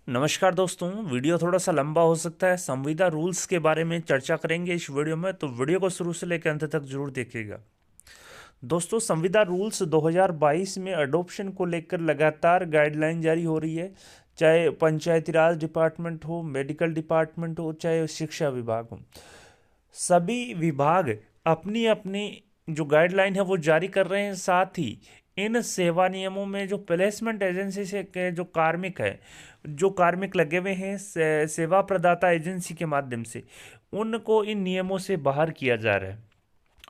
नमस्कार दोस्तों। वीडियो थोड़ा सा लंबा हो सकता है। संविदा रूल्स के बारे में चर्चा करेंगे इस वीडियो में, तो वीडियो को शुरू से लेकर अंत तक जरूर देखिएगा। दोस्तों, संविदा रूल्स 2022 में अडॉप्शन को लेकर लगातार गाइडलाइन जारी हो रही है। चाहे पंचायती राज डिपार्टमेंट हो, मेडिकल डिपार्टमेंट हो, चाहे शिक्षा विभाग हो, सभी विभाग अपनी अपनी जो गाइडलाइन है वो जारी कर रहे हैं। साथ ही इन सेवा नियमों में जो प्लेसमेंट एजेंसी से के जो कार्मिक है, जो कार्मिक लगे हुए हैं सेवा प्रदाता एजेंसी के माध्यम से, उनको इन नियमों से बाहर किया जा रहा है।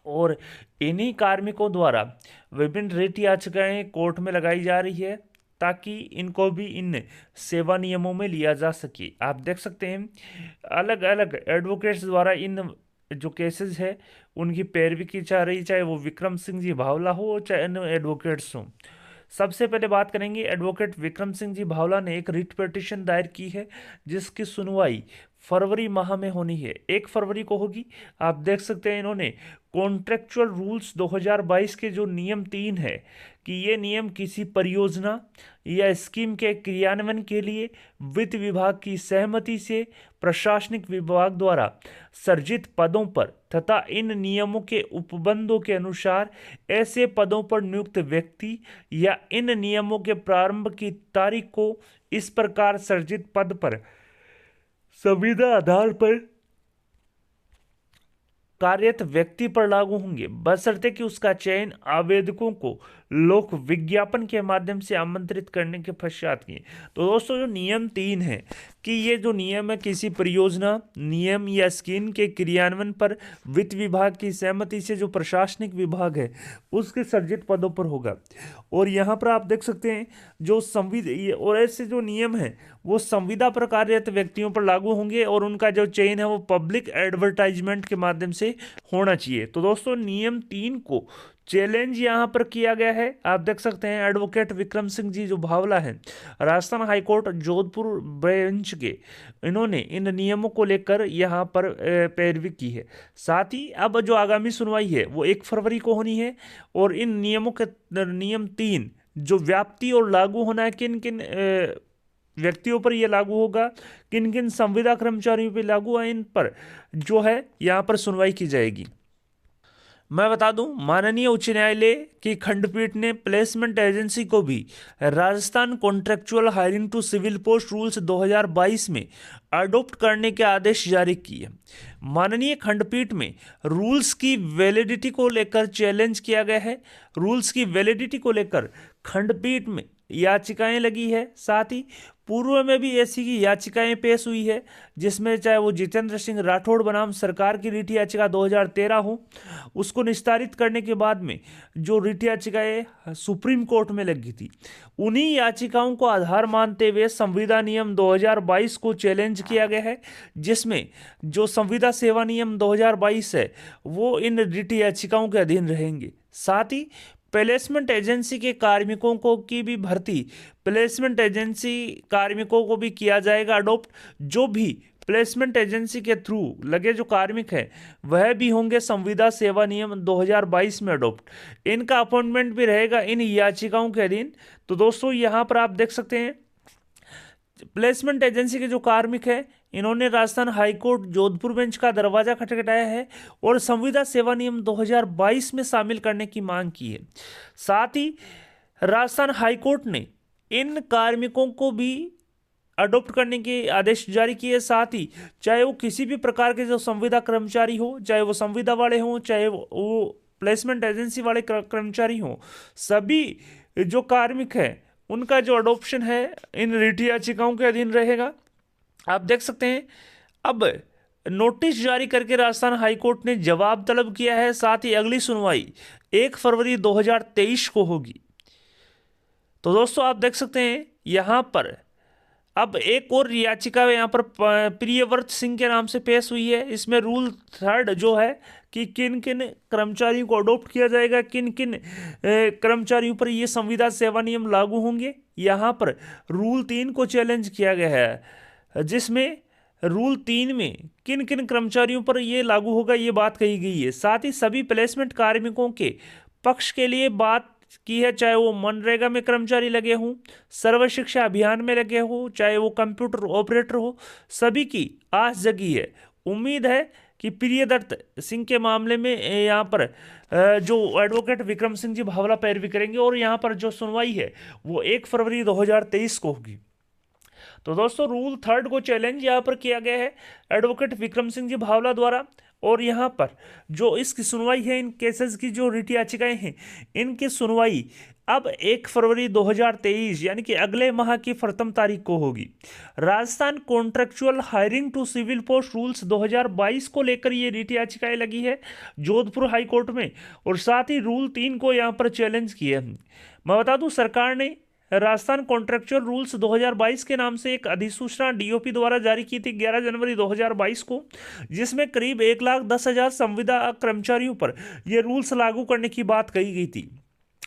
और इन्हीं कार्मिकों द्वारा विभिन्न रिट याचिकाएं कोर्ट में लगाई जा रही है ताकि इनको भी इन सेवा नियमों में लिया जा सके। आप देख सकते हैं अलग अलग एडवोकेट्स द्वारा इन जो केसेस है उनकी पैरवी की जा रही, चाहे वो विक्रम सिंह जी भावला हो चाहे अन्य एडवोकेट्स हों। सबसे पहले बात करेंगे, एडवोकेट विक्रम सिंह जी भावला ने एक रिट पिटीशन दायर की है जिसकी सुनवाई फरवरी माह में होनी है, 1 फरवरी को होगी। आप देख सकते हैं इन्होंने कॉन्ट्रेक्चुअल रूल्स 2022 के जो नियम 3 है कि ये नियम किसी परियोजना या स्कीम के क्रियान्वयन के लिए वित्त विभाग की सहमति से प्रशासनिक विभाग द्वारा सर्जित पदों पर तथा इन नियमों के उपबंधों के अनुसार ऐसे पदों पर नियुक्त व्यक्ति या इन नियमों के प्रारंभ की तारीख को इस प्रकार सर्जित पद पर संविदा आधार पर कार्यरत व्यक्ति पर लागू होंगे, बशर्ते कि उसका चयन आवेदकों को लोक विज्ञापन के माध्यम से आमंत्रित करने के पश्चात किए। तो दोस्तों, जो नियम 3 है कि ये जो नियम है किसी परियोजना, नियम या स्कीम के क्रियान्वयन पर वित्त विभाग की सहमति से जो प्रशासनिक विभाग है उसके सर्जित पदों पर होगा। और यहाँ पर आप देख सकते हैं जो संविदा और ऐसे जो नियम है वो संविदा पर कार्यरत व्यक्तियों पर लागू होंगे और उनका जो चयन है वो पब्लिक एडवर्टाइजमेंट के माध्यम से होना चाहिए। तो दोस्तों, नियम 3 को चैलेंज यहां पर किया गया है। आप देख सकते हैं एडवोकेट विक्रम सिंह जी जो भावला हैं, राजस्थान हाईकोर्ट जोधपुर बेंच के, इन्होंने इन नियमों को लेकर यहां पर पैरवी की है। साथ ही अब जो आगामी सुनवाई है वो 1 फरवरी को होनी है। और इन नियमों के नियम 3 जो व्याप्ति और लागू होना है, किन किन व्यक्तियों पर यह लागू होगा, किन किन संविदा कर्मचारियों पर लागू है, इन पर जो है यहाँ पर सुनवाई की जाएगी। मैं बता दूं, माननीय उच्च न्यायालय की खंडपीठ ने प्लेसमेंट एजेंसी को भी Rajasthan contractual hiring to civil post rules 2022 में अडॉप्ट करने के आदेश जारी किए। माननीय खंडपीठ में रूल्स की वैलिडिटी को लेकर चैलेंज किया गया है। रूल्स की वैलिडिटी को लेकर खंडपीठ में याचिकाएं लगी है। साथ ही पूर्व में भी ऐसी की याचिकाएं पेश हुई है जिसमें चाहे वो जितेंद्र सिंह राठौड़ बनाम सरकार की रिट याचिका 2013 हो, उसको निस्तारित करने के बाद में जो रिट याचिकाएं सुप्रीम कोर्ट में लगी थी, उन्हीं याचिकाओं को आधार मानते हुए संविदा नियम 2022 को चैलेंज किया गया है, जिसमें जो संविदा सेवा नियम 2022 है वो इन रिट याचिकाओं के अधीन रहेंगे। साथ ही प्लेसमेंट एजेंसी के कार्मिकों को की भी भर्ती प्लेसमेंट एजेंसी कार्मिकों को भी किया जाएगा अडॉप्ट। जो भी प्लेसमेंट एजेंसी के थ्रू लगे जो कार्मिक हैं वह भी होंगे संविदा सेवा नियम 2022 में अडॉप्ट। इनका अपॉइंटमेंट भी रहेगा इन याचिकाओं के अधीन। तो दोस्तों, यहाँ पर आप देख सकते हैं प्लेसमेंट एजेंसी के जो कार्मिक हैं इन्होंने राजस्थान हाईकोर्ट जोधपुर बेंच का दरवाजा खटखटाया है और संविदा सेवा नियम 2022 में शामिल करने की मांग की है। साथ ही राजस्थान हाईकोर्ट ने इन कार्मिकों को भी अडॉप्ट करने के आदेश जारी किए। साथ ही चाहे वो किसी भी प्रकार के जो संविदा कर्मचारी हो, चाहे वो संविदा वाले हों, चाहे वो प्लेसमेंट एजेंसी वाले कर्मचारी हों, सभी जो कार्मिक हैं उनका जो अडॉप्शन है इन रिट याचिकाओं के अधीन रहेगा। आप देख सकते हैं अब नोटिस जारी करके राजस्थान हाईकोर्ट ने जवाब तलब किया है। साथ ही अगली सुनवाई 1 फरवरी 2023 को होगी। तो दोस्तों, आप देख सकते हैं यहाँ पर अब एक और याचिका यहाँ पर प्रियव्रत सिंह के नाम से पेश हुई है। इसमें रूल 3 जो है कि किन किन कर्मचारियों को अडॉप्ट किया जाएगा, किन किन कर्मचारियों पर ये संविदा सेवा नियम लागू होंगे, यहाँ पर रूल 3 को चैलेंज किया गया है, जिसमें रूल 3 में किन किन कर्मचारियों पर ये लागू होगा ये बात कही गई है। साथ ही सभी प्लेसमेंट कार्मिकों के पक्ष के लिए बात की है, चाहे वो मनरेगा में कर्मचारी लगे हों, सर्व शिक्षा अभियान में लगे हों, चाहे वो कंप्यूटर ऑपरेटर हो, सभी की आस जगी है। उम्मीद है कि प्रियदत्त सिंह के मामले में यहाँ पर जो एडवोकेट विक्रम सिंह जी भावला पैरवी करेंगे और यहाँ पर जो सुनवाई है वो 1 फरवरी 2023 को होगी। तो दोस्तों रूल 3 को चैलेंज यहाँ पर किया गया है एडवोकेट विक्रम सिंह जी भावला द्वारा, और यहाँ पर जो इसकी सुनवाई है, इन केसेस की जो रिट याचिकाएं हैं, इनकी सुनवाई अब 1 फरवरी 2023 यानी कि अगले माह की प्रथम तारीख को होगी। Rajasthan contractual hiring to civil post rules 2022 को लेकर ये रिट याचिकाएं लगी है जोधपुर हाई कोर्ट में, और साथ ही रूल 3 को यहाँ पर चैलेंज किया है। मैं बता दूं, सरकार ने राजस्थान कॉन्ट्रेक्चुअल रूल्स 2022 के नाम से एक अधिसूचना डीओपी द्वारा जारी की थी 11 जनवरी 2022 को, जिसमें करीब 1,10,000 संविदा कर्मचारियों पर यह रूल्स लागू करने की बात कही गई थी।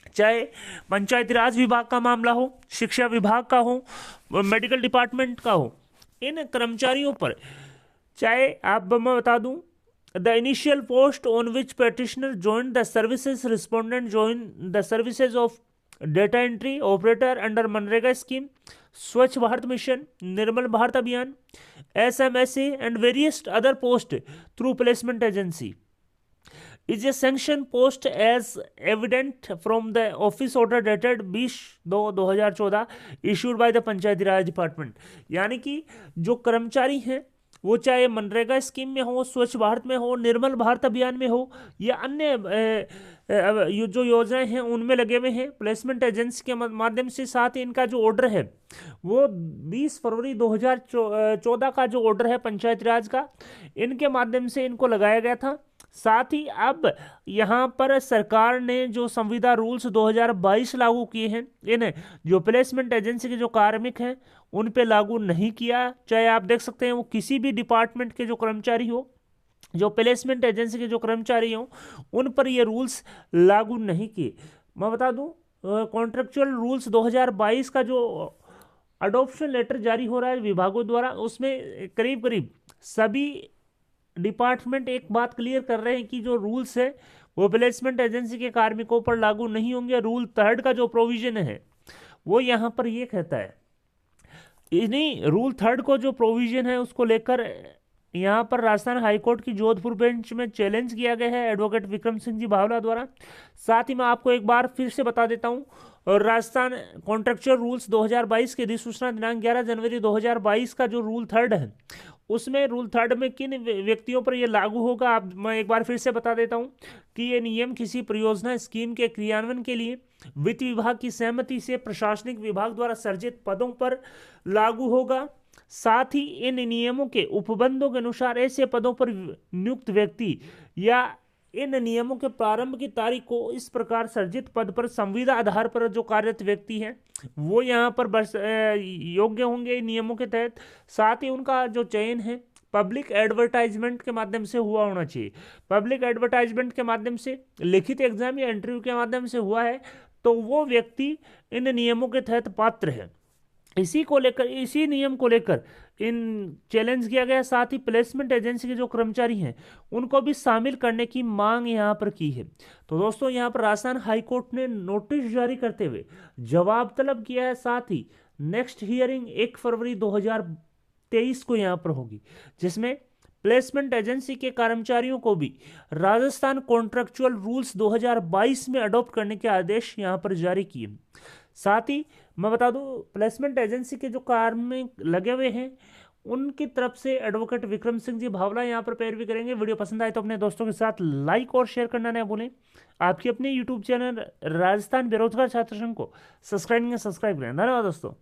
चाहे पंचायती राज विभाग का मामला हो, शिक्षा विभाग का हो, मेडिकल डिपार्टमेंट का हो, इन कर्मचारियों पर, चाहे आप मैं बता दूं, the initial post on which petitioner join the services, respondent join the services of data entry operator under MNREGA scheme, स्वच्छ भारत मिशन, निर्मल भारत अभियान, SMSA and various other post through placement agency is a sanction post as evident from the office order dated 20/2/2014 issued by the Panchayati Raj department. यानी कि जो कर्मचारी हैं वो चाहे MNREGA scheme में हो, स्वच्छ भारत में हो, निर्मल भारत अभियान में हो, या अन्य जो योजनाएं हैं उनमें लगे हुए हैं प्लेसमेंट एजेंसी के माध्यम से। साथ ही इनका जो ऑर्डर है वो 20 फरवरी 2014 का जो ऑर्डर है पंचायती राज का, इनके माध्यम से इनको लगाया गया था। साथ ही अब यहाँ पर सरकार ने जो संविदा रूल्स 2022 लागू किए हैं, इन्हें जो प्लेसमेंट एजेंसी के जो कार्मिक हैं उन पे लागू नहीं किया। चाहे आप देख सकते हैं वो किसी भी डिपार्टमेंट के जो कर्मचारी हो, जो प्लेसमेंट एजेंसी के जो कर्मचारी हों, उन पर ये रूल्स लागू नहीं किए। मैं बता दूं, कॉन्ट्रेक्चुअल रूल्स 2022 का जो अडॉप्शन लेटर जारी हो रहा है विभागों द्वारा, उसमें करीब करीब सभी डिपार्टमेंट एक बात क्लियर कर रहे हैं कि जो रूल्स है वो प्लेसमेंट एजेंसी के कार्मिकों पर लागू नहीं होंगे। रूल 3 का जो प्रोविजन है वो यहाँ पर ये कहता है, इन्हीं रूल 3 को जो प्रोविजन है उसको लेकर यहाँ पर राजस्थान हाईकोर्ट की जोधपुर बेंच में चैलेंज किया गया है एडवोकेट विक्रम सिंह जी भावला द्वारा। साथ ही मैं आपको एक बार फिर से बता देता हूँ, और राजस्थान कॉन्ट्रेक्चुअल रूल्स 2022 की अधिसूचना दिनांक 11 जनवरी 2022 का जो रूल 3 है, उसमें रूल 3 में किन व्यक्तियों पर यह लागू होगा आप मैं एक बार फिर से बता देता हूं कि ये नियम किसी परियोजना स्कीम के क्रियान्वयन के लिए वित्त विभाग की सहमति से प्रशासनिक विभाग द्वारा सर्जित पदों पर लागू होगा। साथ ही इन नियमों के उपबंधों के अनुसार ऐसे पदों पर नियुक्त व्यक्ति या इन नियमों के प्रारंभ की तारीख को इस प्रकार सर्जित पद पर संविदा आधार पर जो कार्यरत व्यक्ति हैं वो यहाँ पर योग्य होंगे नियमों के तहत। साथ ही उनका जो चयन है पब्लिक एडवर्टाइजमेंट के माध्यम से हुआ होना चाहिए। पब्लिक एडवर्टाइजमेंट के माध्यम से, लिखित एग्जाम या इंटरव्यू के माध्यम से हुआ है तो वो व्यक्ति इन नियमों के तहत पात्र है। इसी नियम को लेकर इन चैलेंज किया गया। साथ ही प्लेसमेंट एजेंसी के जो कर्मचारी हैं उनको भी शामिल करने की मांग यहां पर की है। तो दोस्तों यहां पर राजस्थान हाईकोर्ट ने नोटिस जारी करते हुए जवाब तलब किया है। साथ ही नेक्स्ट हियरिंग 1 फरवरी 2023 को यहां पर होगी, जिसमें प्लेसमेंट एजेंसी के कर्मचारियों को भी राजस्थान कॉन्ट्रेक्चुअल रूल्स 2022 में अडॉप्ट करने के आदेश यहां पर जारी किए। साथ ही मैं बता दूं, प्लेसमेंट एजेंसी के जो कार्मिक लगे हुए हैं उनकी तरफ से एडवोकेट विक्रम सिंह जी भावला यहां पर पैरवी करेंगे। वीडियो पसंद आए तो अपने दोस्तों के साथ लाइक और शेयर करना न भूलें। आपकी अपने यूट्यूब चैनल राजस्थान बेरोजगार छात्र संघ को सब्सक्राइब करें। धन्यवाद दोस्तों।